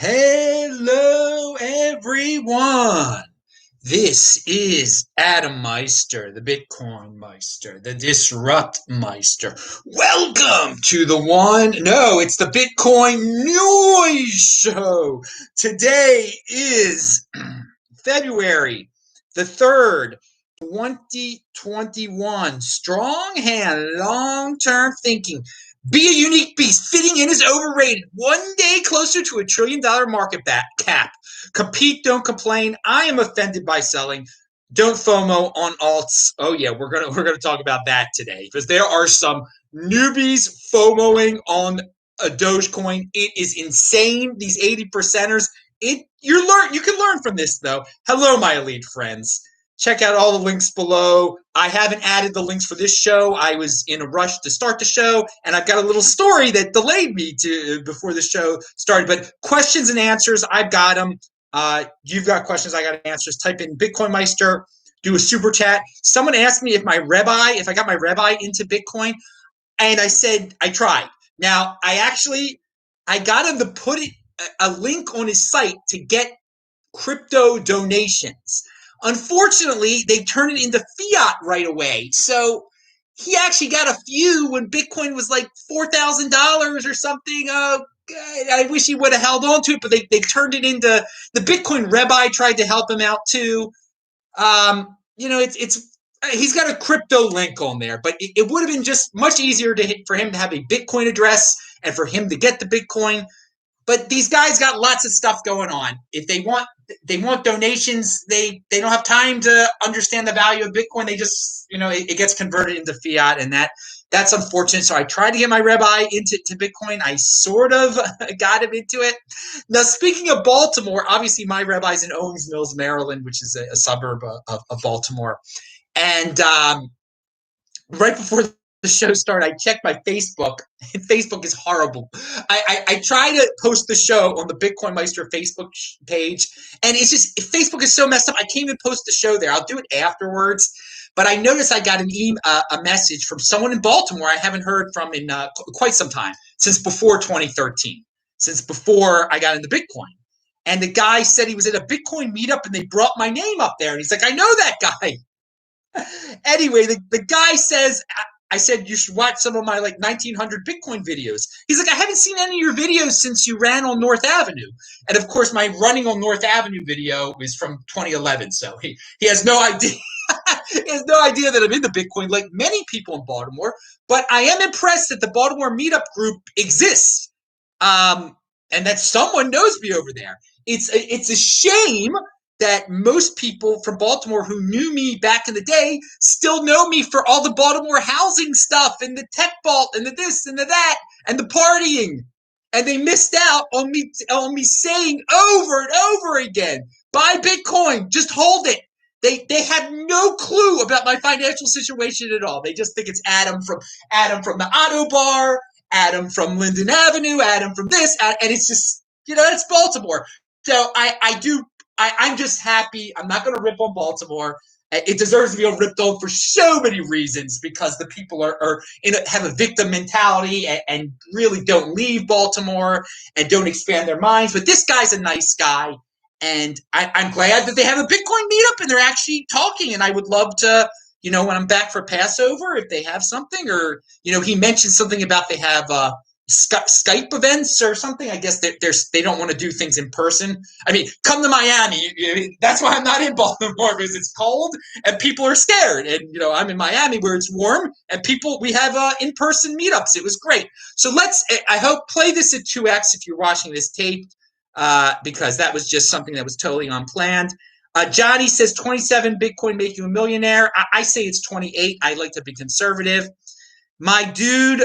Hello, everyone. This is Adam Meister, the Bitcoin Meister, the Disrupt Meister. Welcome to the it's the Bitcoin News Show. Today is February the 3rd, 2021. Strong hand, long-term thinking. Be a unique beast. Fitting in is overrated. One day closer to $1 trillion market cap. Compete, don't complain. I am offended by selling. Don't FOMO on alts. Oh yeah, we're gonna talk about that today because there are some newbies FOMOing on a Dogecoin. It is insane. These 80%ers. You can learn from this though. Hello, my elite friends. Check out all the links below. I haven't added the links for this show. I was in a rush to start the show, and I've got a little story that delayed me before the show started. But questions and answers, I've got them. You've got questions, I got answers. Type in BitcoinMeister, do a super chat. Someone asked me if I got my Rabbi into Bitcoin, and I said I tried. Now, I got him to put a link on his site to get crypto donations. Unfortunately, they turned it into fiat right away. So he actually got a few when Bitcoin was like $4,000 or something. I wish he would have held on to it, but they turned it into the Bitcoin Rabbi tried to help him out too. He's got a crypto link on there, but it would have been just much easier for him to have a Bitcoin address and for him to get the Bitcoin. But these guys got lots of stuff going on. If they want donations, they don't have time to understand the value of Bitcoin. They just, it gets converted into fiat, and that's unfortunate. So I tried to get my Rabbi into Bitcoin. I sort of got him into it. Now, speaking of Baltimore, obviously my Rabbi's in Owings Mills, Maryland, which is a suburb of Baltimore. And right before the show started, I checked my Facebook. Facebook is horrible. I try to post the show on the BitcoinMeister Facebook page, and it's just Facebook is so messed up. I can't even post the show there. I'll do it afterwards. But I noticed I got a message from someone in Baltimore I haven't heard from in quite some time, since before 2013, since before I got into Bitcoin. And the guy said he was at a Bitcoin meetup, and they brought my name up there. And he's like, I know that guy. Anyway, the guy says, I said, you should watch some of my 1900 Bitcoin videos. He's like, I haven't seen any of your videos since you ran on North Avenue. And of course, my running on North Avenue video is from 2011. So he has no idea. He has no idea that I'm into Bitcoin like many people in Baltimore. But I am impressed that the Baltimore meetup group exists. And that someone knows me over there. It's a shame that most people from Baltimore who knew me back in the day still know me for all the Baltimore housing stuff and the tech vault and the this and the that and the partying. And they missed out on me saying over and over again, buy Bitcoin, just hold it. They have no clue about my financial situation at all. They just think it's Adam from the Auto Bar, Adam from Linden Avenue, Adam from this, and it's just, it's Baltimore. So I'm just happy. I'm not going to rip on Baltimore. It deserves to be ripped on for so many reasons because the people have a victim mentality and really don't leave Baltimore and don't expand their minds. But this guy's a nice guy, and I'm glad that they have a Bitcoin meetup and they're actually talking. And I would love to, when I'm back for Passover, if they have something, or he mentioned something about they have Skype events or something. I guess they don't want to do things in person. I mean, come to Miami. That's why I'm not in Baltimore, because it's cold and people are scared. And I'm in Miami where it's warm and we have in-person meetups. It was great. So I hope play this at 2x if you're watching this tape, because that was just something that was totally unplanned. Johnny says 27 Bitcoin make you a millionaire. I say it's 28. I like to be conservative. My dude,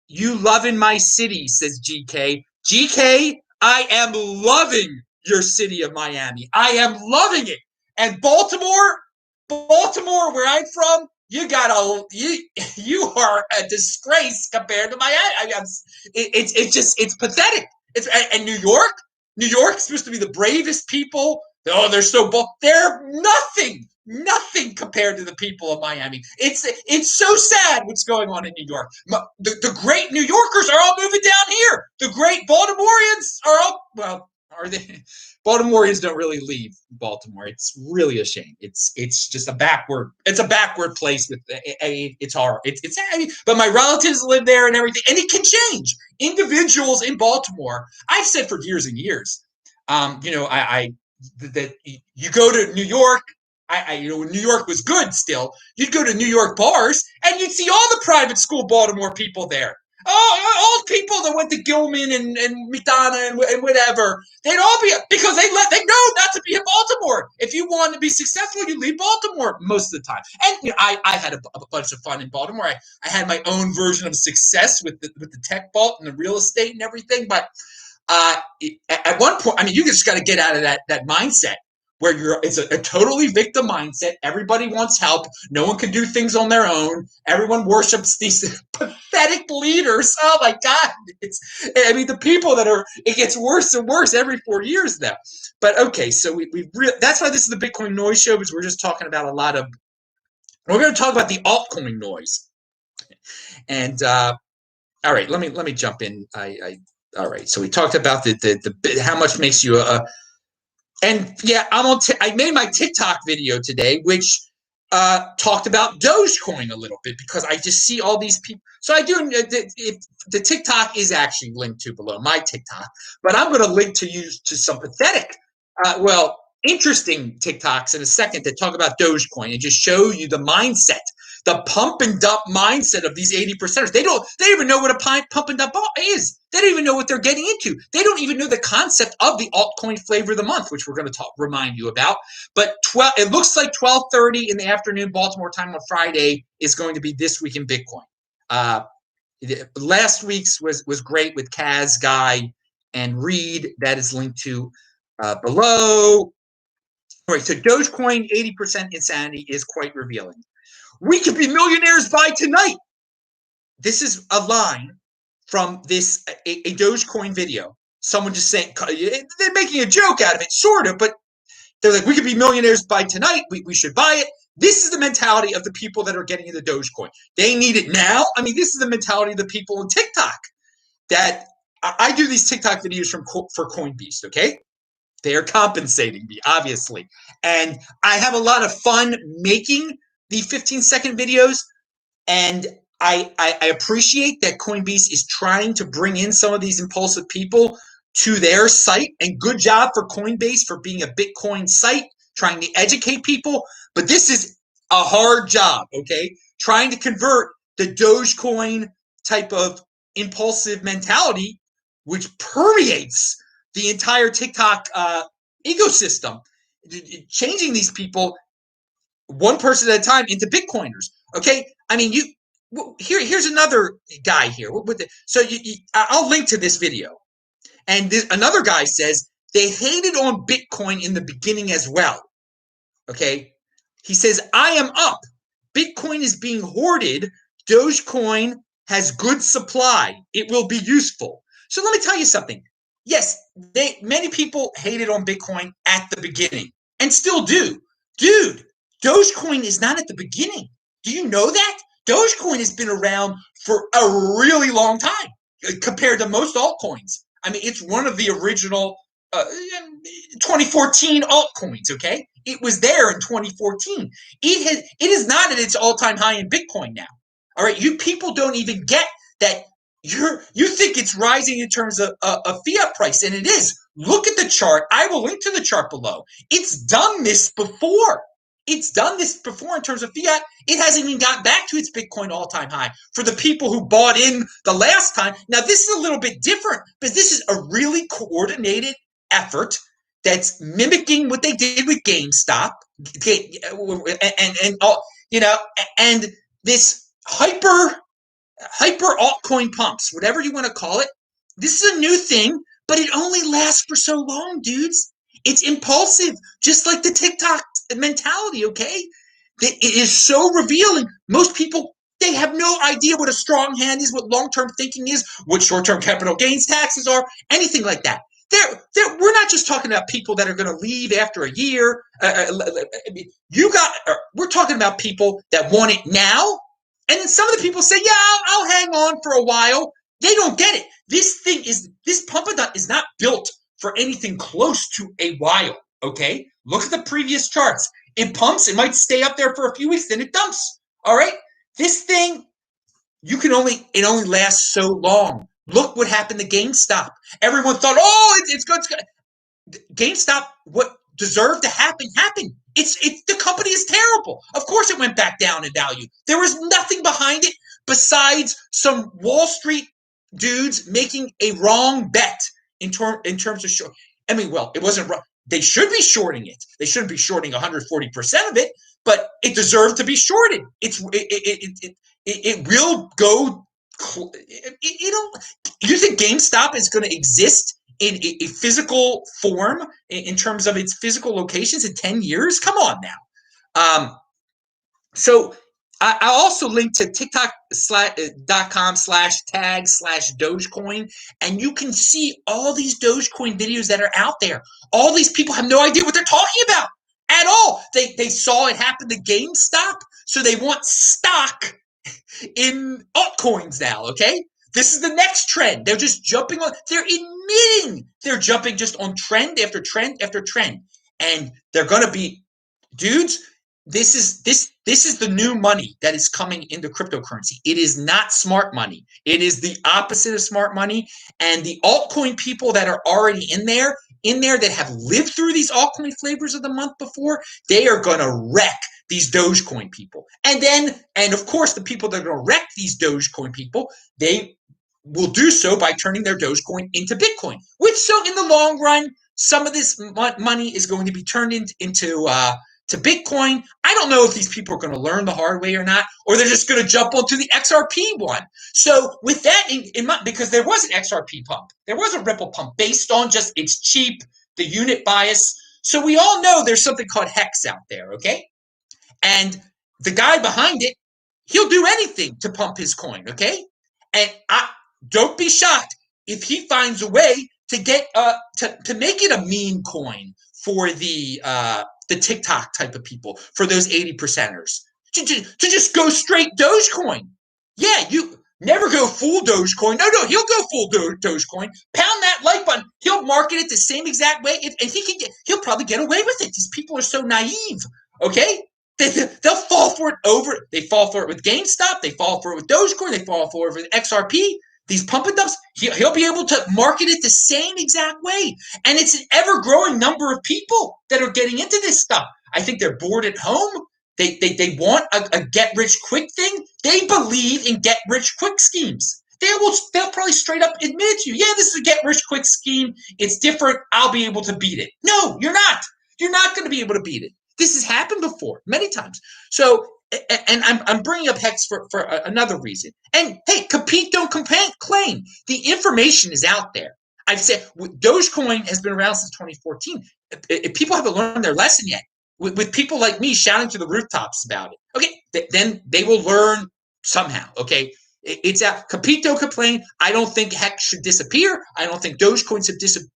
you loving my city, says GK. GK, I am loving your city of Miami. I am loving it. And Baltimore, where I'm from, you are a disgrace compared to Miami. It's pathetic. And New York's supposed to be the bravest people. Oh, they're so bold. They're nothing compared to the people of Miami. It's so sad what's going on in New York. The great New Yorkers are all moving down here. The great Baltimoreans are Are they? Baltimoreans don't really leave Baltimore. It's really a shame. It's just a backward. It's a backward place with it's hard. But my relatives live there and everything, and it can change. Individuals in Baltimore, I've said for years and years, that you go to New York. When New York was good still, you'd go to New York bars and you'd see all the private school Baltimore people there. Oh, all people that went to Gilman and McDonough and whatever, they'd all be, because they know not to be in Baltimore. If you want to be successful, you leave Baltimore most of the time. And I had a bunch of fun in Baltimore. I had my own version of success with the tech vault and the real estate and everything. But at one point, you just got to get out of that mindset where it's a totally victim mindset. Everybody wants help. No one can do things on their own. Everyone worships these pathetic leaders. Oh my God. The people it gets worse and worse every 4 years now. But okay, so that's why this is the Bitcoin noise show, because we're just talking about we're going to talk about the altcoin noise. And, all right, let me jump in. All right, so we talked about the how much makes you and yeah, I made my TikTok video today, which talked about Dogecoin a little bit, because I just see all these people. So I do. The TikTok is actually linked to below my TikTok, but I'm going to link to some pathetic, interesting TikToks in a second that talk about Dogecoin and just show you the mindset, the pump and dump mindset of these 80%ers. They don't even know what a pump and dump is. They don't even know what they're getting into. They don't even know the concept of the altcoin flavor of the month, which we're going to remind you about. But it looks like 12:30 in the afternoon Baltimore time on Friday is going to be This Week in Bitcoin. Last week's was great with Kaz, Guy, and Reed. That is linked to below. All right, so Dogecoin 80% insanity is quite revealing. We could be millionaires by tonight. This is a line from a Dogecoin video. Someone just saying, they're making a joke out of it, sort of, but they're like, we could be millionaires by tonight. We should buy it. This is the mentality of the people that are getting into Dogecoin. They need it now. This is the mentality of the people on TikTok. That I do these TikTok videos for CoinBeast, okay? They are compensating me, obviously. And I have a lot of fun making the 15-second videos, and I appreciate that Coinbase is trying to bring in some of these impulsive people to their site, and good job for Coinbase for being a Bitcoin site, trying to educate people. But this is a hard job, okay? Trying to convert the Dogecoin type of impulsive mentality, which permeates the entire TikTok ecosystem, changing these people one person at a time into Bitcoiners. Okay, here's another guy here. I'll link to this video, and another guy says they hated on Bitcoin in the beginning as well. Okay, he says, I am up. Bitcoin is being hoarded. Dogecoin has good supply. It will be useful. So let me tell you something. Yes, many people hated on Bitcoin at the beginning and still do. Dude, Dogecoin is not at the beginning. Do you know that? Dogecoin has been around for a really long time compared to most altcoins. It's one of the original 2014 altcoins, okay? It was there in 2014. It is not at its all-time high in Bitcoin now. All right, you people don't even get that. You think it's rising in terms of a fiat price, and it is. Look at the chart. I will link to the chart below. It's done this before. It's done this before in terms of fiat. It hasn't even got back to its Bitcoin all-time high for the people who bought in the last time. Now, this is a little bit different, because this is a really coordinated effort that's mimicking what they did with GameStop, and this hyper altcoin pumps, whatever you want to call it. This is a new thing, but it only lasts for so long, dudes. It's impulsive, just like the TikTok mentality, okay? It is so revealing. Most people, they have no idea what a strong hand is, what long-term thinking is, what short-term capital gains taxes are, anything like that. We're not just talking about people that are going to leave after a year. We're talking about people that want it now. And then some of the people say, yeah, I'll hang on for a while. They don't get it. This pump and dump is not built for anything close to a while. Okay, look at the previous charts. It pumps. It might stay up there for a few weeks, then it dumps. All right, this thing it only lasts so long. Look what happened to GameStop. Everyone thought, oh, it's good. It's good. GameStop, what deserved to happen, happened. The company is terrible. Of course it went back down in value. There was nothing behind it besides some Wall Street dudes making a wrong bet in terms of short. I mean, well, it wasn't wrong. They should be shorting it. They shouldn't be shorting 140% of it, but it deserved to be shorted. It will go. You think GameStop is going to exist in a physical form in terms of its physical locations in 10 years? Come on now. So I'll also link to tiktok.com/tag/Dogecoin, and you can see all these Dogecoin videos that are out there. All these people have no idea what they're talking about at all. They saw it happen to GameStop, so they want stock in altcoins now, okay? This is the next trend. They're just jumping on, they're admitting they're jumping just on trend after trend after trend. And they're going to be, dudes, this is the new money that is coming into cryptocurrency. It is not smart money. It is the opposite of smart money. And the altcoin people that are already in there that have lived through these altcoin flavors of the month before, they are going to wreck these Dogecoin people. And of course, the people that are going to wreck these Dogecoin people, they will do so by turning their Dogecoin into Bitcoin, which so in the long run, some of this money is going to be turned into Bitcoin. I don't know if these people are going to learn the hard way or not, or they're just going to jump onto the XRP one. So with that in mind, because there was an XRP pump, there was a Ripple pump based on just it's cheap, the unit bias. So we all know there's something called HEX out there, okay? And the guy behind it, he'll do anything to pump his coin, okay? And don't be shocked if he finds a way to get to make it a meme coin for the TikTok type of people, for those 80%ers, to just go straight Dogecoin. Yeah, you never go full Dogecoin. No, he'll go full Dogecoin. Pound that like button. He'll market it the same exact way. If he can he'll probably get away with it. These people are so naive, okay? They'll fall for it They fall for it with GameStop. They fall for it with Dogecoin. They fall for it with XRP. These pump and dumps, he'll be able to market it the same exact way. And it's an ever-growing number of people that are getting into this stuff. I think they're bored at home. They want a get-rich-quick thing. They believe in get-rich-quick schemes. They'll probably straight up admit to you, yeah, this is a get-rich-quick scheme. It's different. I'll be able to beat it. No, you're not. You're not going to be able to beat it. This has happened before many times. So, and I'm bringing up HEX for another reason. And hey, compete, don't claim. The information is out there. I've said Dogecoin has been around since 2014. If people haven't learned their lesson yet, with people like me shouting to the rooftops about it, okay, then they will learn somehow. Okay, it's out. Compete, don't complain. I don't think HEX should disappear. I don't think Dogecoins have disappear.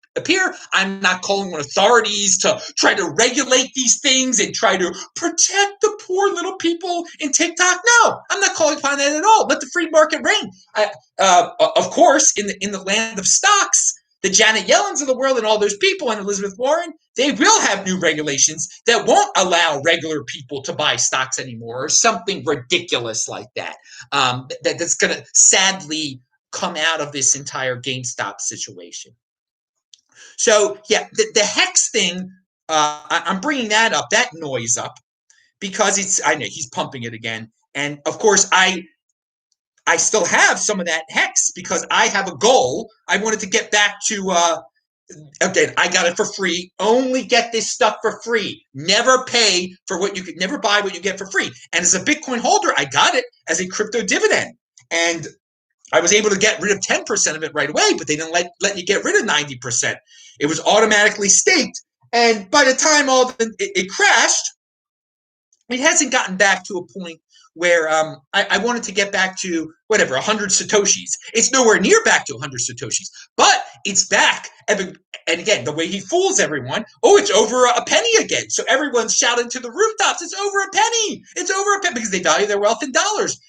I'm not calling on authorities to try to regulate these things and try to protect the poor little people in TikTok. No, I'm not calling upon that at all. Let the free market reign. Of course, in the land of stocks, the Janet Yellens of the world and all those people and Elizabeth Warren, they will have new regulations that won't allow regular people to buy stocks anymore, or something ridiculous like that. That's going to sadly come out of this entire GameStop situation. So yeah, the HEX thing, I'm bringing that noise up, because I know he's pumping it again, and of course I still have some of that HEX because I have a goal. I wanted to get back to. Again, I got it for free. Only get this stuff for free. Never pay for what you could. Never buy what you get for free. And as a Bitcoin holder, I got it as a crypto dividend, and I was able to get rid of 10% of it right away, but they didn't let you get rid of 90%. It was automatically staked. And by the time it crashed, it hasn't gotten back to a point where I wanted to get back to whatever, 100 Satoshis. It's nowhere near back to 100 Satoshis, but it's back. And again, the way he fools everyone, it's over a penny again. So everyone's shouting to the rooftops, it's over a penny. It's over a penny because they value their wealth in dollars.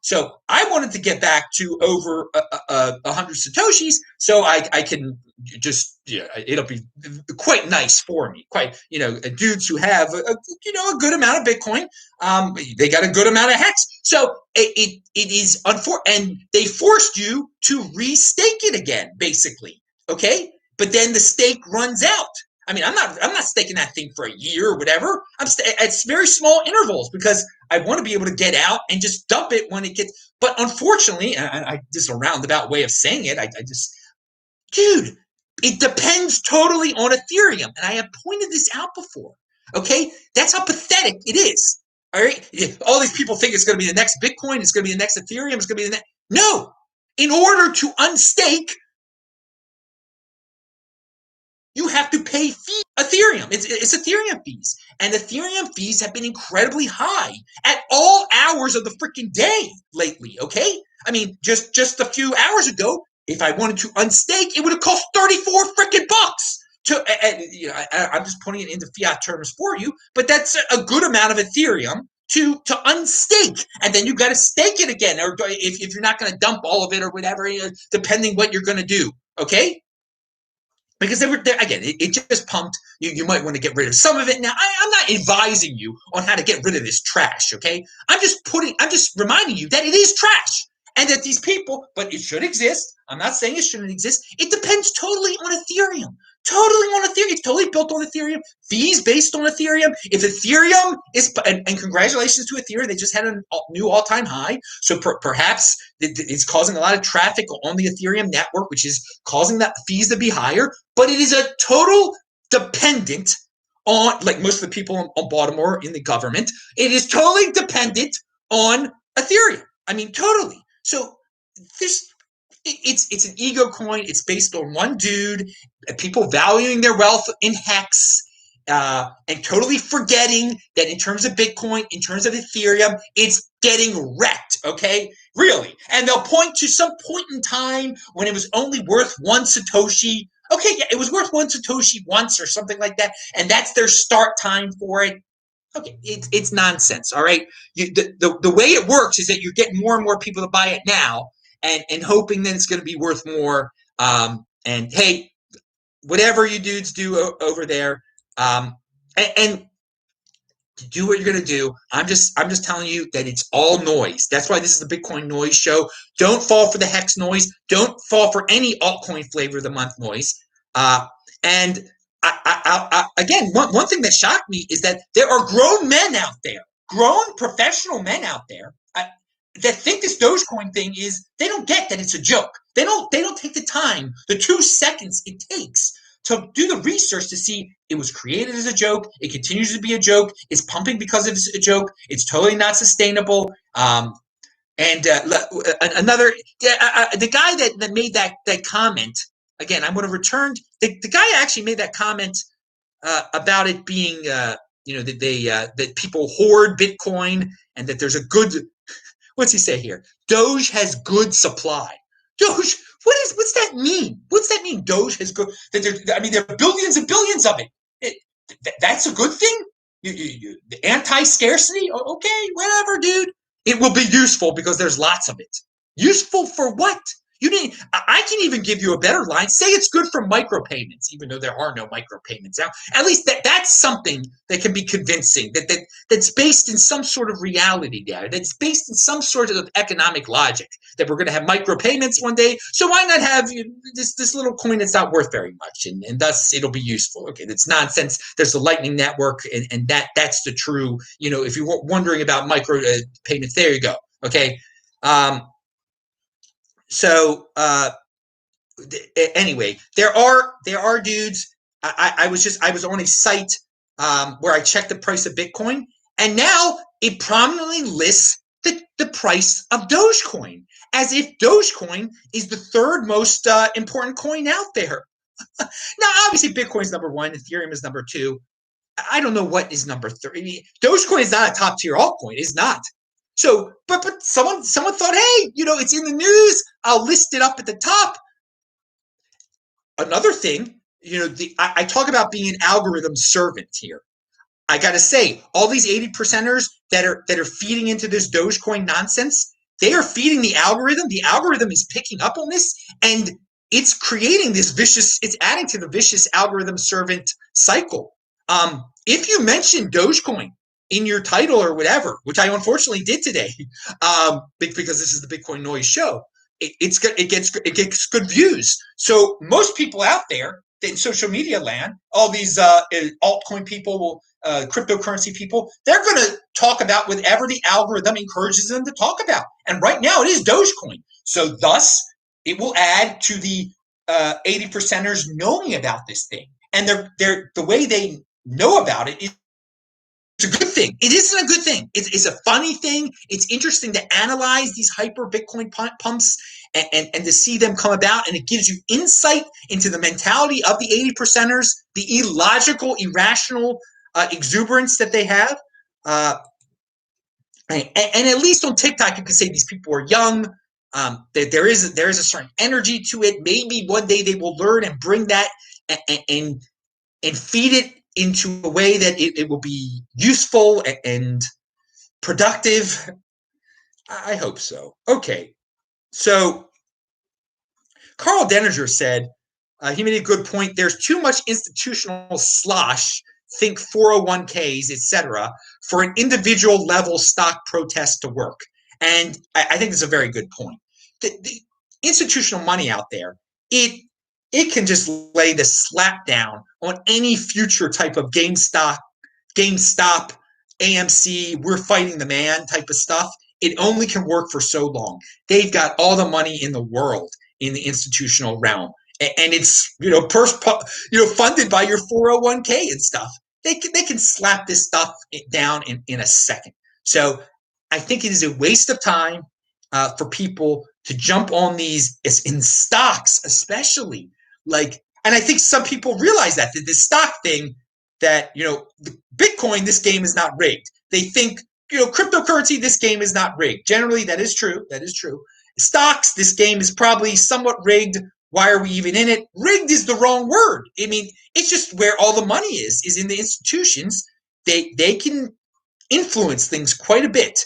So I wanted to get back to over 100 Satoshis so I can just, it'll be quite nice for me. Quite, dudes who have, a good amount of Bitcoin, they got a good amount of HEX. So it is unfortunate, and they forced you to restake it again, basically. Okay, but then the stake runs out. I mean, I'm not staking that thing for a year or whatever. At very small intervals because I want to be able to get out and just dump it when it gets. But unfortunately, and this is a roundabout way of saying it. I just, dude, it depends totally on Ethereum, and I have pointed this out before. Okay, that's how pathetic it is. All right, all these people think it's going to be the next Bitcoin, it's going to be the next Ethereum, it's going to be the next. No, in order to unstake, you have to pay Ethereum. It's Ethereum fees. And Ethereum fees have been incredibly high at all hours of the freaking day lately, okay? I mean, just a few hours ago, if I wanted to unstake, it would have cost 34 freaking bucks. I'm just putting it into fiat terms for you, but that's a good amount of Ethereum to unstake, and then you got to stake it again, or if you're not going to dump all of it or whatever, depending what you're going to do, okay? Because they were there again, it just pumped. You might want to get rid of some of it. Now, I'm not advising you on how to get rid of this trash, okay? I'm just reminding you that it is trash and that these people, but it should exist. I'm not saying it shouldn't exist. It depends totally on Ethereum. Totally on Ethereum. It's totally built on Ethereum. Fees based on Ethereum. If Ethereum is, and congratulations to Ethereum, they just had a new all-time high. So perhaps it's causing a lot of traffic on the Ethereum network, which is causing the fees to be higher. But it is a total dependent on, like most of the people on Baltimore in the government, it is totally dependent on Ethereum. I mean, totally. So it's an ego coin. It's based on one dude, people valuing their wealth in HEX, and totally forgetting that in terms of Bitcoin, in terms of Ethereum, it's getting wrecked, okay? Really. And they'll point to some point in time when it was only worth 1 Satoshi. Okay, yeah, it was worth 1 Satoshi once or something like that, and that's their start time for it. Okay, it's nonsense, all right? The way it works is that you're getting more and more people to buy it now, and hoping that it's going to be worth more. And hey, whatever you dudes do over there, and do what you're going to do. I'm just telling you that it's all noise. That's why this is the Bitcoin noise show. Don't fall for the HEX noise. Don't fall for any altcoin flavor of the month noise. And again, one thing that shocked me is that there are grown men out there, grown professional men out there, that think this Dogecoin thing is, they don't get that it's a joke. They don't take the time, the 2 seconds it takes to do the research to see it was created as a joke. It continues to be a joke. It's pumping because it's a joke. It's totally not sustainable. And another, the guy that made that comment, again, I'm going to return. The guy actually made that comment about it being, that people hoard Bitcoin and that there's a good. What's he say here? Doge has good supply. Doge, what's that mean? What's that mean? Doge has good. There are billions and billions of it. That's a good thing. The anti-scarcity. Okay, whatever, dude. It will be useful because there's lots of it. Useful for what? I can even give you a better line. Say it's good for micropayments, even though there are no micropayments now. At least that's something that can be convincing. That's based in some sort of reality there. That's based in some sort of economic logic. That we're going to have micropayments one day. So why not have this little coin that's not worth very much, and thus it'll be useful. Okay, that's nonsense. There's the Lightning Network, and that's the true. If you were wondering about micro payments, there you go. Okay. So anyway, there are dudes. I was on a site where I checked the price of Bitcoin, and now it prominently lists the price of Dogecoin, as if Dogecoin is the 3rd most important coin out there. Now, obviously, Bitcoin's number 1, Ethereum is number 2. I don't know what is number 3. Dogecoin is not a top tier altcoin. It's not. So, but someone thought, hey, it's in the news. I'll list it up at the top. Another thing, I talk about being an algorithm servant here. I got to say, all these 80 percenters that are feeding into this Dogecoin nonsense, they are feeding the algorithm. The algorithm is picking up on this, and it's creating this vicious. It's adding to the vicious algorithm servant cycle. If you mention Dogecoin in your title or whatever, which I unfortunately did today, because this is the Bitcoin Noise show, it gets good views. So most people out there in social media land, all these altcoin people, cryptocurrency people, they're going to talk about whatever the algorithm encourages them to talk about. And right now it is Dogecoin. So thus, it will add to the 80 percenters knowing about this thing. And they're the way they know about it is it's a good thing. It isn't a good thing. It's a funny thing. It's interesting to analyze these hyper Bitcoin pumps and to see them come about. And it gives you insight into the mentality of the 80 percenters, the illogical, irrational exuberance that they have. And at least on TikTok, you can say these people are young. There is a certain energy to it. Maybe one day they will learn and bring that and feed it into a way that it will be useful and productive. I hope so. Okay. So Carl Denninger said, he made a good point. There's too much institutional slosh, think 401ks, etc., for an individual level stock protest to work. And I think it's a very good point. The institutional money out there, it can just lay the slap down on any future type of GameStop, AMC, we're fighting the man type of stuff. It only can work for so long. They've got all the money in the world in the institutional realm, and it's funded by your 401k and stuff. They can slap this stuff down in a second. So I think it is a waste of time for people to jump on these in stocks, especially and I think some people realize that this stock thing, that Bitcoin, this game is not rigged. They think cryptocurrency, this game is not rigged. Generally, that is true. Stocks, this game is probably somewhat rigged. Why are we even in it? Rigged is the wrong word. I mean, it's just where all the money is in the institutions. They can influence things quite a bit.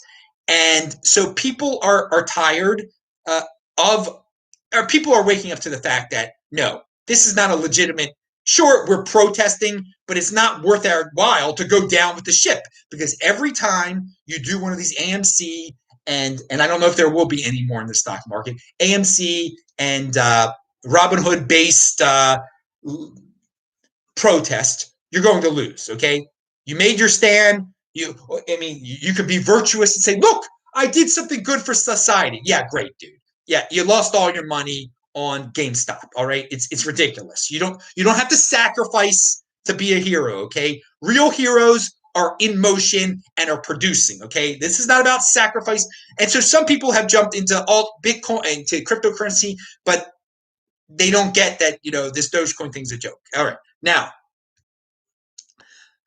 And so people are tired or people are waking up to the fact that, no, this is not a legitimate, sure, we're protesting, but it's not worth our while to go down with the ship, because every time you do one of these AMC and I don't know if there will be any more in the stock market, AMC and Robinhood based protest, you're going to lose. Okay, you made your stand. You could be virtuous and say, look, I did something good for society. Yeah, great, dude. Yeah, you lost all your money on GameStop. All right, it's ridiculous. You don't have to sacrifice to be a hero. Okay, real heroes are in motion and are producing. Okay, this is not about sacrifice. And so some people have jumped into Bitcoin and to cryptocurrency, but they don't get that this Dogecoin thing's a joke. All right, now,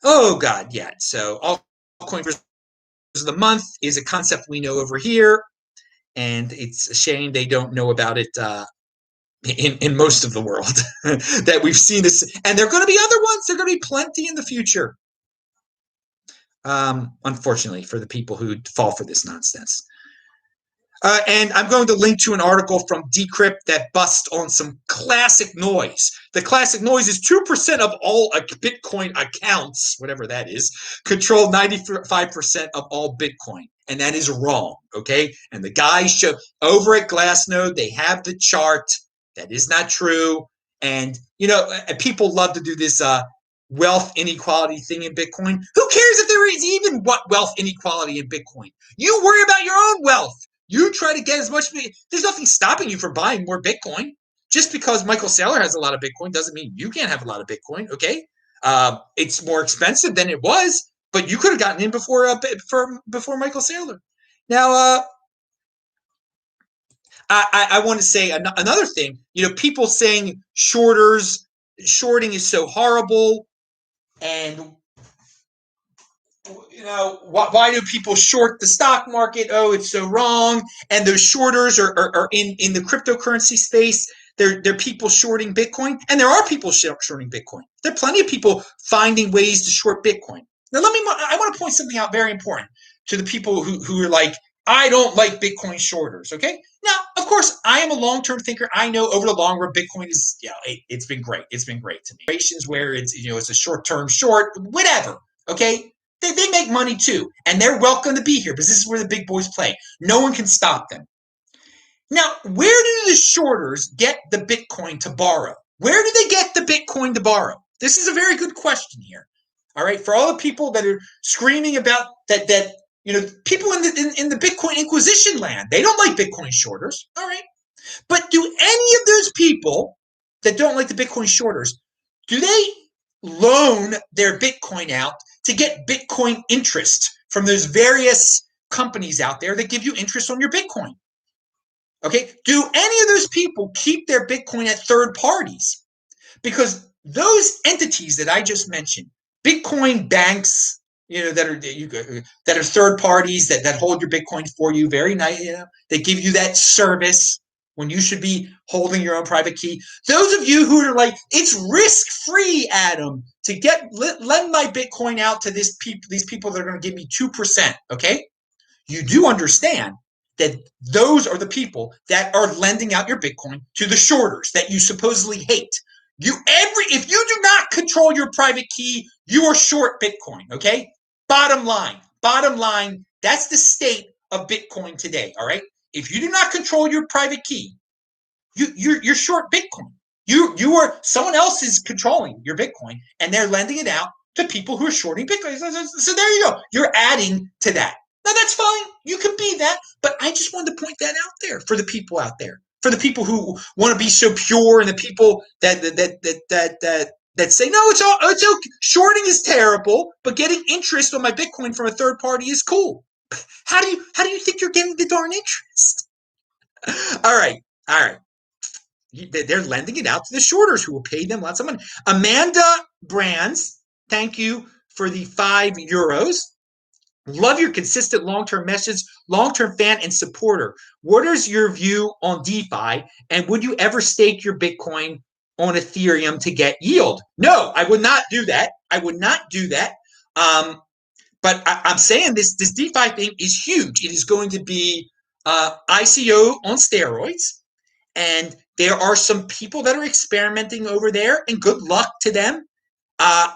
oh god, yeah. So altcoin versus the month is a concept we know over here, and it's a shame they don't know about it in most of the world. That we've seen this, and there are going to be other ones. There are going to be plenty in the future. Unfortunately, for the people who fall for this nonsense. And I'm going to link to an article from Decrypt that busts on some classic noise. The classic noise is 2% of all Bitcoin accounts, whatever that is, control 95% of all Bitcoin. And that is wrong, okay? And the guys show over at Glassnode, they have the chart. That is not true. And, people love to do this wealth inequality thing in Bitcoin. Who cares if there is even wealth inequality in Bitcoin? You worry about your own wealth. You try to get as much. There's nothing stopping you from buying more Bitcoin. Just because Michael Saylor has a lot of Bitcoin doesn't mean you can't have a lot of Bitcoin. Okay, it's more expensive than it was, but you could have gotten in before Michael Saylor. Now, I want to say another thing. People saying shorting is so horrible, and why do people short the stock market? Oh, it's so wrong. And those shorters are in the cryptocurrency space. They're people shorting Bitcoin, and there are people shorting Bitcoin. There are plenty of people finding ways to short Bitcoin. Now, I want to point something out very important to the people who are like, I don't like Bitcoin shorters. Okay. Now, of course, I am a long-term thinker. I know over the long run, Bitcoin is, it's been great. It's been great to me. Where it's a short-term short, whatever. Okay. They make money too, and they're welcome to be here because this is where the big boys play. No one can stop them. Now, where do the shorters get the Bitcoin to borrow? Where do they get the Bitcoin to borrow? This is a very good question here. All right, for all the people that are screaming about that people in the Bitcoin Inquisition land, they don't like Bitcoin shorters. All right, but do any of those people that don't like the Bitcoin shorters, do they loan their Bitcoin out to get Bitcoin interest from those various companies out there that give you interest on your Bitcoin? Okay, do any of those people keep their Bitcoin at third parties? Because those entities that I just mentioned, Bitcoin banks, that are third parties that hold your Bitcoin for you, very nice. They give you that service when you should be holding your own private key. Those of you who are like, it's risk free, Adam, to lend my Bitcoin out to these people that are going to give me 2%. Okay, you do understand that those are the people that are lending out your Bitcoin to the shorters that you supposedly hate. If you do not control your private key, you are short Bitcoin. Okay. Bottom line, that's the state of Bitcoin today. All right. If you do not control your private key, you're short Bitcoin. Someone else is controlling your Bitcoin and they're lending it out to people who are shorting Bitcoin. So there you go. You're adding to that. Now that's fine. You can be that, but I just wanted to point that out there for the people out there, for the people who want to be so pure, and the people that say no, it's okay. Shorting is terrible, but getting interest on my Bitcoin from a third party is cool. How do you think you're getting the darn interest? All right. They're lending it out to the shorters who will pay them lots of money. Amanda Brands, thank you for the €5. Love your consistent long-term message, long-term fan and supporter. What is your view on DeFi? And would you ever stake your Bitcoin on Ethereum to get yield? No, I would not do that. I would not do that. But I'm saying this DeFi thing is huge. It is going to be ICO on steroids. And there are some people that are experimenting over there, and good luck to them.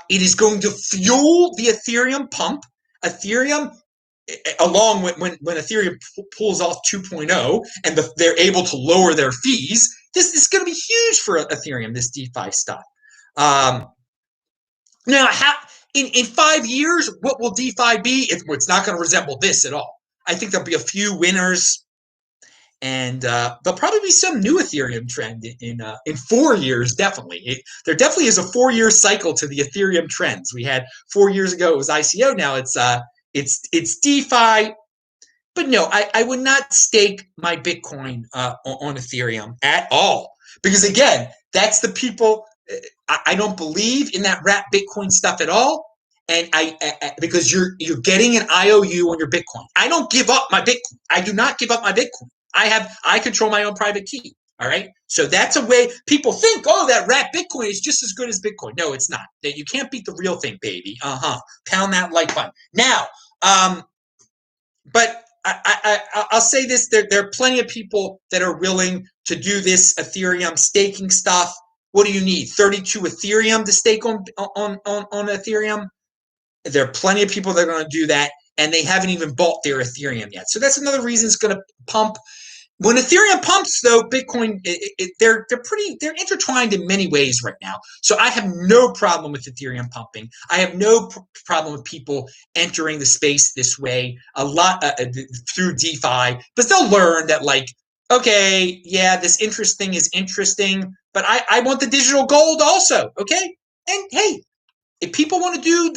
It is going to fuel the Ethereum pump. Ethereum, along with when Ethereum pulls off 2.0 and they're able to lower their fees, this is going to be huge for Ethereum, this DeFi stuff. Now, in 5 years, what will DeFi be? It's not going to resemble this at all. I think there'll be a few winners. And there'll probably be some new Ethereum trend in 4 years. Definitely, there definitely is a 4-year cycle to the Ethereum trends. We had 4 years ago it was ICO. Now it's DeFi. But no, I would not stake my Bitcoin on Ethereum at all, because again, that's the people. I don't believe in that wrap Bitcoin stuff at all. And because you're getting an IOU on your Bitcoin. I don't give up my Bitcoin. I do not give up my Bitcoin. I control my own private key. All right. So that's a way people think, oh, that wrap Bitcoin is just as good as Bitcoin. No, it's not. You can't beat the real thing, baby. Pound that like button. Now, but I'll say this: there are plenty of people that are willing to do this Ethereum staking stuff. What do you need? 32 Ethereum to stake on Ethereum? There are plenty of people that are going to do that, and they haven't even bought their Ethereum yet. So that's another reason it's going to pump. When Ethereum pumps, though, Bitcoin, they're intertwined in many ways right now. So I have no problem with Ethereum pumping. I have no problem with people entering the space this way a lot through DeFi, but they'll learn that, like, okay, yeah, this interest thing is interesting, but I want the digital gold also. Okay, and hey, if people want to do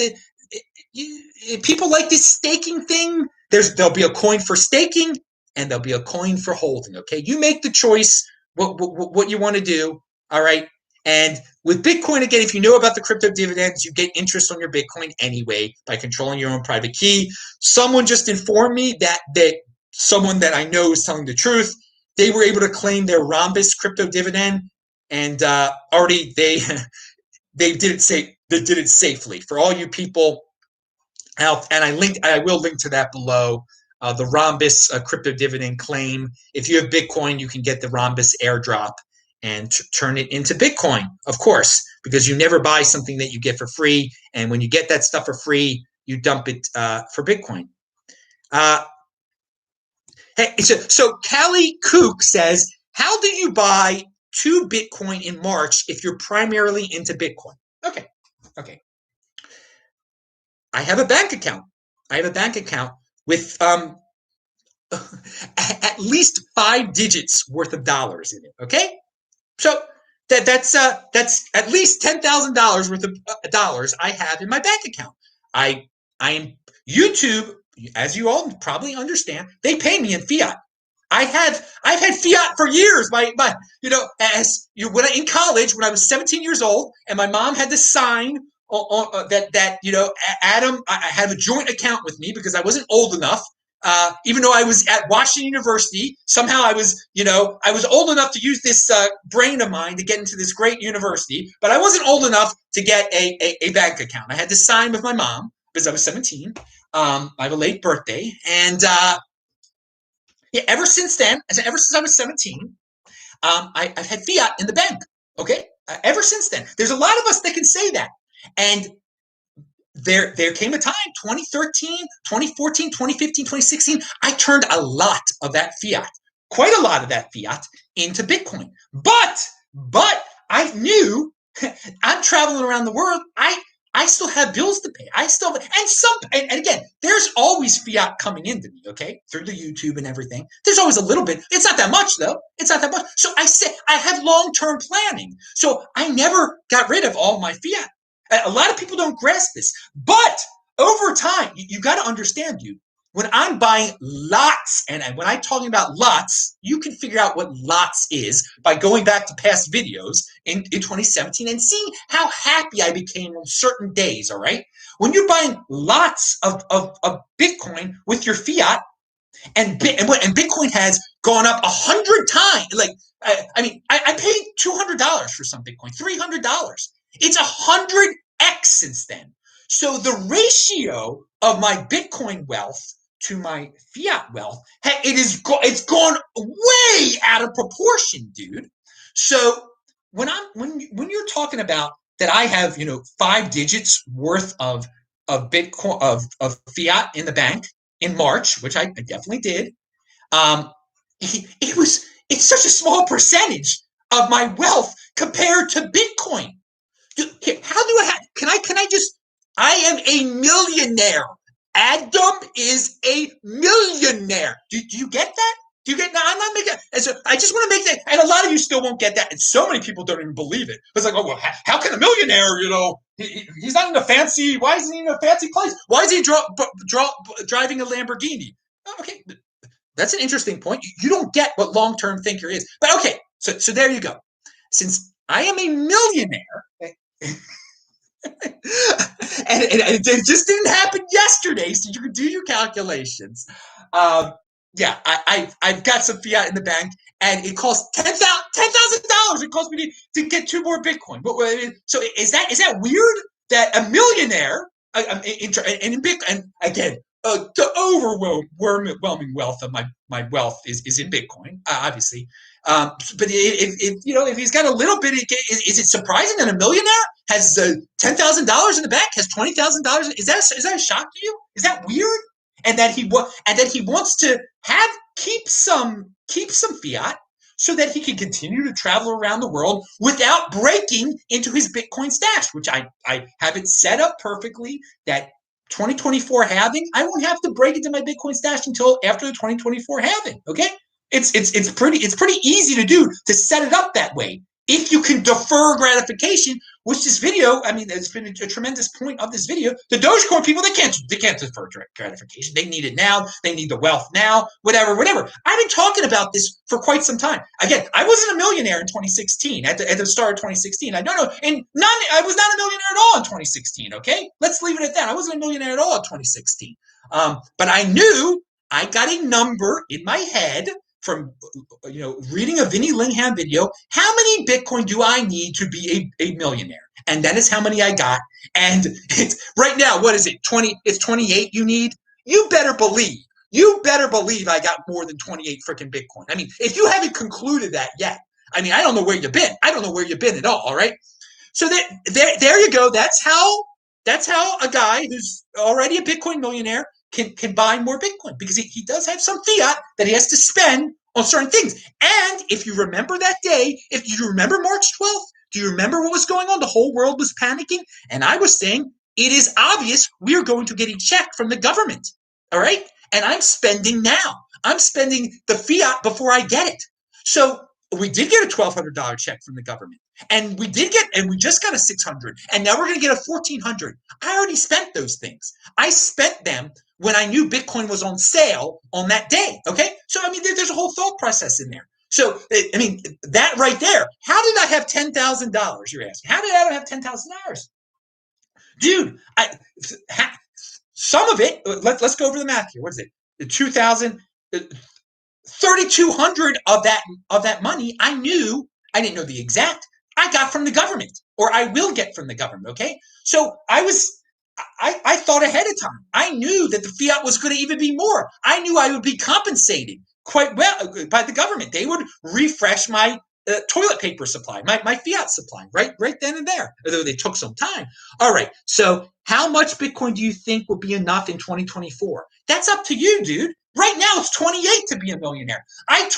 if people like this staking thing, there'll be a coin for staking. And there'll be a coin for holding. Okay, you make the choice what you want to do. All right, And with Bitcoin, again, if you know about the crypto dividends, you get interest on your Bitcoin anyway by controlling your own private key. Someone just informed me that someone that I know is telling the truth. They were able to claim their Rhombus crypto dividend, and already they did it safely. For all you people out, and I will link to that below. The Rhombus crypto dividend claim. If you have Bitcoin, you can get the Rhombus airdrop and turn it into Bitcoin, of course, because you never buy something that you get for free. And when you get that stuff for free, you dump it for Bitcoin. Hey, so Callie Kook says, how do you buy 2 Bitcoin in March if you're primarily into Bitcoin? Okay. I have a bank account. With at least 5 digits worth of dollars in it. Okay, so that's at least $10,000 worth of dollars I have in my bank account. I am YouTube, as you all probably understand. They pay me in fiat. I've had fiat for years. When in college, when I was 17 years old, and my mom had to sign that Adam, I have a joint account with me because I wasn't old enough. Even though I was at Washington University, somehow I was old enough to use this brain of mine to get into this great university, but I wasn't old enough to get a bank account. I had to sign with my mom because I was 17. I have a late birthday, and ever since then, ever since I was 17, I've had fiat in the bank. Okay, ever since then, there's a lot of us that can say that, and there came a time, 2013, 2014, 2015, 2016, I turned a lot of that fiat, quite a lot of that fiat, into Bitcoin. But I knew I'm traveling around the world. I still have bills to pay. And again, there's always fiat coming into me, okay, through the YouTube and everything. There's always a little bit. It's not that much, though. It's not that much. So I say I have long-term planning. So I never got rid of all my fiat. A lot of people don't grasp this, but over time, you got to understand, when I'm buying lots, and when I'm talking about lots, you can figure out what lots is by going back to past videos in 2017 and seeing how happy I became on certain days, all right? When you're buying lots of Bitcoin with your fiat, and Bitcoin has gone up 100 times. Like, I paid $200 for some Bitcoin, $300. It's 100x since then. So the ratio of my Bitcoin wealth to my fiat wealth, it's gone way out of proportion, dude. So when you're talking about that, I have 5 digits worth of Bitcoin of fiat in the bank in March, which I definitely did. It's such a small percentage of my wealth compared to Bitcoin. I am a millionaire. Adam is a millionaire. Do you get that? Do you get? No, I'm not making. And so I just want to make that. And a lot of you still won't get that. And so many people don't even believe it. It's like, oh well, how can a millionaire? He's not in a fancy. Why isn't he in a fancy place? Why is he driving a Lamborghini? Okay, that's an interesting point. You don't get what long-term thinker is. But okay, so there you go. Since I am a millionaire. And it just didn't happen yesterday, so you can do your calculations. I've got some fiat in the bank, and it costs $10,000. It cost me to get 2 more Bitcoin. So is that weird that a millionaire in Bitcoin, and again, the overwhelming wealth of my wealth is in Bitcoin, obviously. But if he's got a little bit, is it surprising that a millionaire has $10,000 in the bank, has $20,000? Is that a shock to you? Is that weird? And that he wants to keep some fiat so that he can continue to travel around the world without breaking into his Bitcoin stash, which I have it set up perfectly that 2024 halving, I won't have to break into my Bitcoin stash until after the 2024 halving. Okay. It's pretty easy to do, to set it up that way if you can defer gratification, which this video, I mean, it's been a tremendous point of this video. The Dogecoin people, they can't defer gratification. They need it now. They need the wealth now. Whatever. I've been talking about this for quite some time. Again, I wasn't a millionaire in 2016. At the start of 2016, I was not a millionaire at all in 2016. Okay, let's leave it at that. I wasn't a millionaire at all in 2016. But I knew I got a number in my head from reading a Vinny Lingham video. How many Bitcoin do I need to be a millionaire? And that is how many I got. And it's right now, what is it? 20, it's 28 you need? You better believe I got more than 28 freaking Bitcoin. I mean, if you haven't concluded that yet, I mean, I don't know where you've been. I don't know where you've been at all right? So there you go. That's how a guy who's already a Bitcoin millionaire can buy more Bitcoin, because he does have some fiat that he has to spend on certain things. And if you remember that day, if you remember March 12th, do you remember what was going on? The whole world was panicking. And I was saying, it is obvious we are going to get a check from the government. All right. And I'm spending now. I'm spending the fiat before I get it. So we did get a $1,200 check from the government. And we just got a $600. And now we're going to get a $1,400. I already spent those things. I spent them when I knew Bitcoin was on sale on that day. Okay. So, I mean, there's a whole thought process in there. So, I mean, that right there. How did I have $10,000? You're asking. How did I have $10,000? Dude, some of it, let's go over the math here. What is it? 2,000, 3,200 of that money, I didn't know the exact, I got from the government, or I will get from the government. Okay. So I thought ahead of time. I knew that the fiat was going to even be more. I knew I would be compensated quite well by the government. They would refresh my toilet paper supply, my fiat supply, right then and there, although they took some time. All right. So how much Bitcoin do you think will be enough in 2024? That's up to you, dude. Right now it's 28 to be a millionaire. I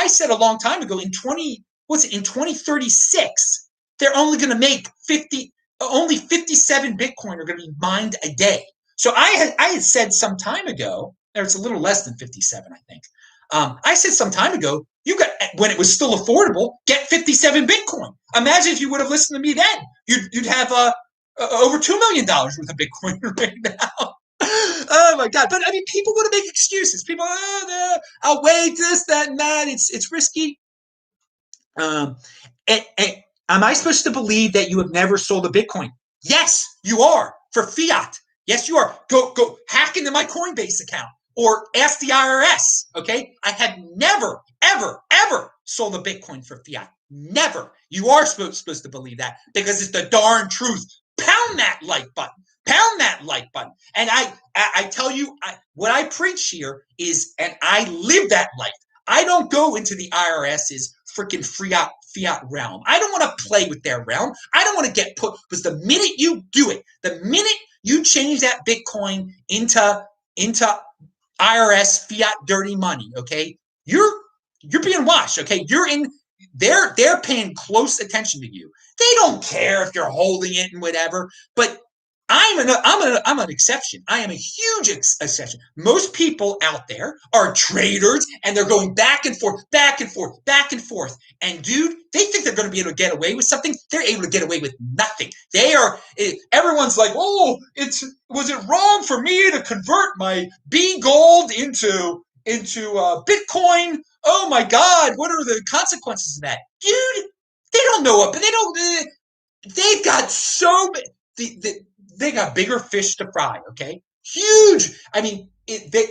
said a long time ago, in 2036, they're only going to make 57 Bitcoin are going to be mined a day. So I had said some time ago, or it's a little less than 57, I think. I said some time ago, when it was still affordable, get 57 Bitcoin. Imagine if you would have listened to me then. You'd have over $2 million worth of Bitcoin right now. Oh my God. But I mean, people want to make excuses. People, I'll wait, this, that, and that. It's risky. Am I supposed to believe that you have never sold a Bitcoin? Yes, you are, for fiat. Yes, you are. Go hack into my Coinbase account or ask the IRS. Okay. I have never, ever sold a Bitcoin for fiat. Never. You are supposed to believe that, because it's the darn truth. Pound that like button. Pound that like button. And I tell you, what I preach here is, and I live that life. I don't go into the IRS's freaking fiat realm. I don't want to play with their realm. I don't want to get put, because the minute you do it, the minute you change that Bitcoin into IRS fiat dirty money, okay, you're being watched, okay? They're paying close attention to you. They don't care if you're holding it and whatever, but I'm an exception. I am a huge exception. Most people out there are traders, and they're going back and forth. And dude, they think they're going to be able to get away with something. They're able to get away with nothing. Everyone's like, oh, was it wrong for me to convert my B gold into Bitcoin? Oh my God, what are the consequences of that? Dude, they don't know it, but they've got they got bigger fish to fry, okay? Huge. I mean,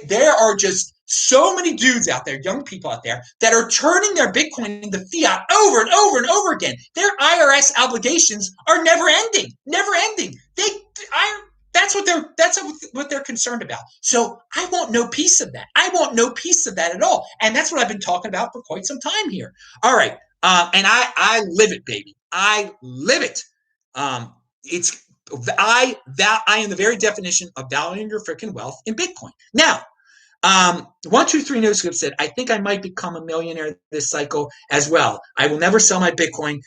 there are just so many dudes out there, young people out there, that are turning their Bitcoin into fiat over and over and over again. Their IRS obligations are never ending. That's what they're concerned about. So I want no piece of that. I want no piece of that at all. And that's what I've been talking about for quite some time here. All right. And I live it, baby. I live it. I am the very definition of valuing your freaking wealth in Bitcoin. Now, 123 NoScope said, I think I might become a millionaire this cycle as well. I will never sell my Bitcoin,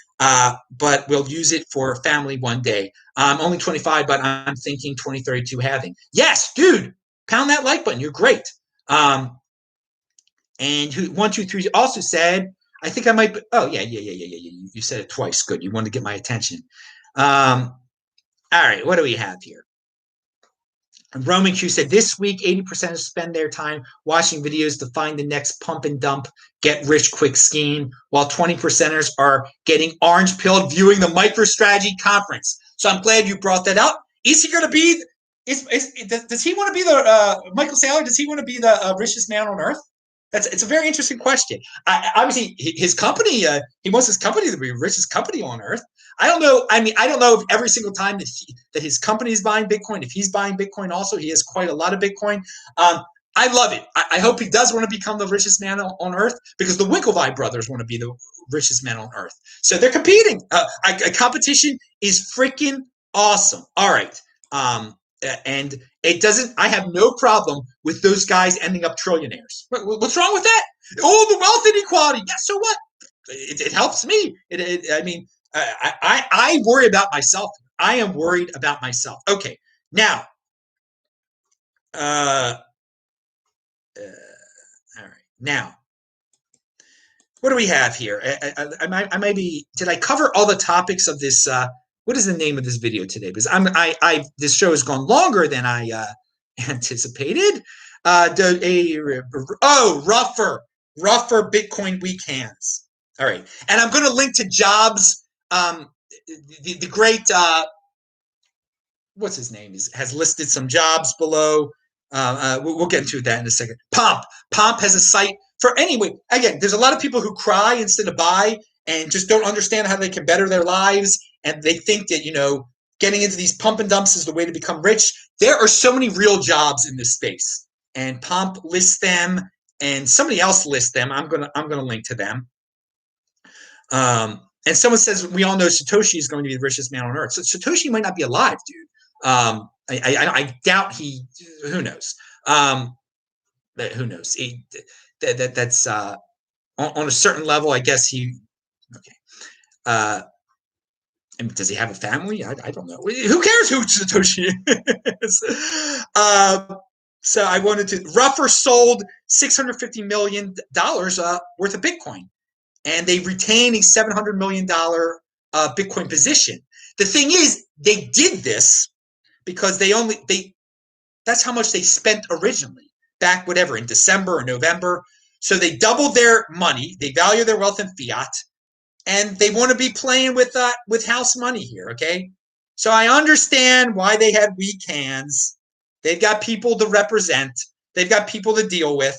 but will use it for family one day. I'm only 25, but I'm thinking 2032 halving. Yes, dude, pound that like button. You're great. And 123 also said, I think I might. Oh yeah. You said it twice. Good. You wanted to get my attention. All right. What do we have here? Roman Q said this week 80% spend their time watching videos to find the next pump and dump, get rich quick scheme, while 20%ers are getting orange pilled viewing the MicroStrategy conference. So I'm glad you brought that up. Is he going to be? Does he want to be the Michael Saylor? Does he want to be the richest man on earth? It's a very interesting question. Obviously, his company, he wants his company to be the richest company on earth. I don't know. I mean, I don't know if every single time that his company is buying Bitcoin, if he's buying Bitcoin also, he has quite a lot of Bitcoin. I love it. I hope he does want to become the richest man on earth, because the Winklevi brothers want to be the richest man on earth. So they're competing. A competition is freaking awesome. All right. And it doesn't. I have no problem with those guys ending up trillionaires. What's wrong with that? Oh, the wealth inequality. Yeah, so what? It helps me. I mean, I worry about myself. I am worried about myself. Okay, now, all right, now, what do we have here? I might be. Did I cover all the topics of this? What is the name of this video today? Because this show has gone longer than I anticipated. Ruffer Bitcoin weak hands. All right, and I'm going to link to Jobs. The great what's his name has listed some jobs below. We'll get into that in a second. Pomp has a site for anyway. Again, there's a lot of people who cry instead of buy and just don't understand how they can better their lives, and they think that getting into these pump and dumps is the way to become rich. There are so many real jobs in this space, and Pomp lists them, and somebody else lists them. I'm gonna link to them. And someone says we all know Satoshi is going to be the richest man on earth. So Satoshi might not be alive, dude. I doubt he. Who knows? Who knows? That's on a certain level. I guess he. Okay. And does he have a family? I don't know. Who cares who Satoshi is? So I wanted to. Ruffer sold $650 million worth of Bitcoin, and they retain a $700 million Bitcoin position. The thing is, they did this because that's how much they spent originally, back whatever, in December or November. So they doubled their money, they value their wealth in fiat, and they want to be playing with house money here, okay? So I understand why they have weak hands. They've got people to represent, they've got people to deal with,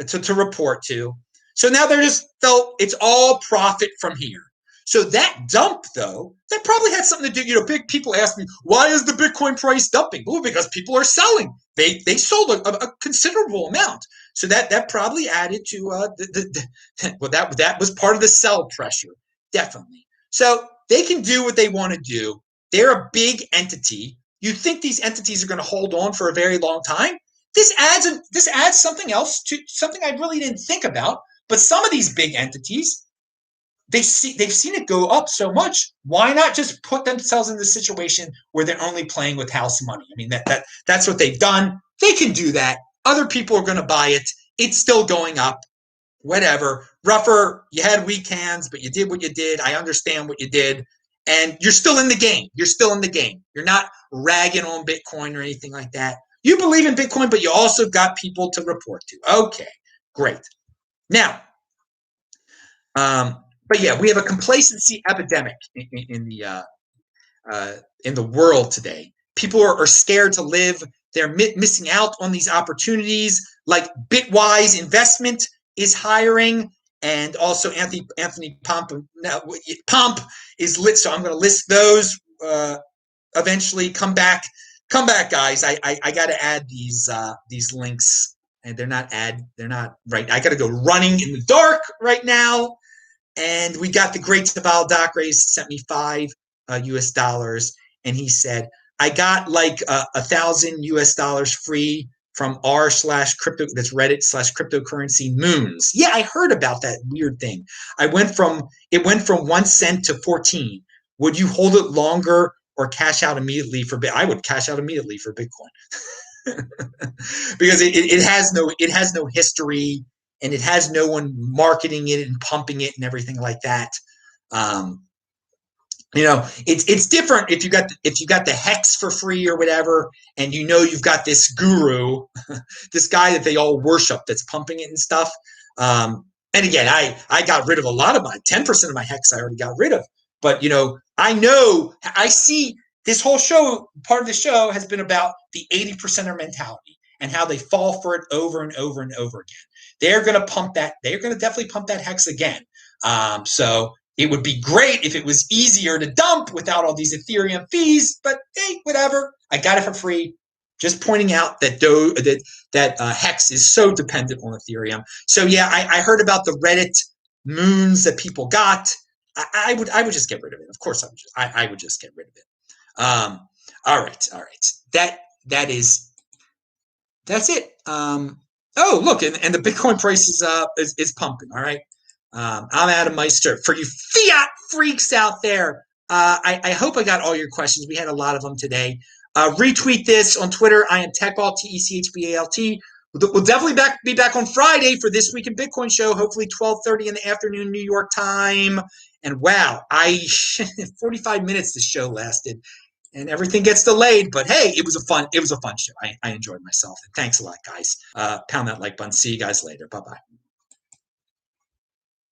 to report to. So now it's all profit from here. So that dump, though, that probably had something to do. Big people ask me, why is the Bitcoin price dumping? Well, because people are selling. They sold a considerable amount. So that probably added to that was part of the sell pressure, definitely. So they can do what they want to do. They're a big entity. You think these entities are going to hold on for a very long time? This adds something else to something I really didn't think about. But some of these big entities, they've seen it go up so much. Why not just put themselves in the situation where they're only playing with house money? I mean, that's what they've done. They can do that. Other people are going to buy it. It's still going up. Whatever. Ruffer, you had weak hands, but you did what you did. I understand what you did. And you're still in the game. You're still in the game. You're not ragging on Bitcoin or anything like that. You believe in Bitcoin, but you also got people to report to. Okay, great. Now, but yeah, we have a complacency epidemic in the world today. People are scared to live. They're missing out on these opportunities. Like Bitwise Investment is hiring, and also Anthony Pomp. Now, Pomp is lit, so I'm going to list those eventually. Come back, guys. I got to add these links. And they're not right. I got to go running in the dark right now. And we got the great Saval Docrace sent me $5 US, and he said, I got like $1,000 US free from r/crypto, that's Reddit/cryptocurrency moons. Yeah, I heard about that weird thing. It went from 1 cent to 14. Would you hold it longer or cash out immediately for Bitcoin? I would cash out immediately for Bitcoin. Because it has no history, and it has no one marketing it and pumping it and everything like that. It's different if you got the HEX for free or whatever, and you've got this guru, this guy that they all worship that's pumping it and stuff. And again, I got rid of a lot of my 10% of my HEX I already got rid of. But I see this whole show, part of the show has been about the 80%er mentality and how they fall for it over and over and over again. They're going to pump that. They're going to definitely pump that HEX again. So it would be great if it was easier to dump without all these Ethereum fees, but hey, whatever. I got it for free. Just pointing out that HEX is so dependent on Ethereum. So yeah, I heard about the Reddit moons that people got. I would just get rid of it. Of course, I would just get rid of it. All right. That's it. Oh, look, and the Bitcoin price is pumping. All right. I'm Adam Meister. For you fiat freaks out there, I hope I got all your questions. We had a lot of them today. Retweet this on Twitter. I am TechBalt, TechBalt. We'll definitely be back on Friday for This Week in Bitcoin show, hopefully 12:30 in the afternoon, New York time. And wow, 45 minutes this show lasted, and everything gets delayed. But hey, it was a fun show. I enjoyed myself. And thanks a lot, guys. Pound that like button. See you guys later. Bye-bye.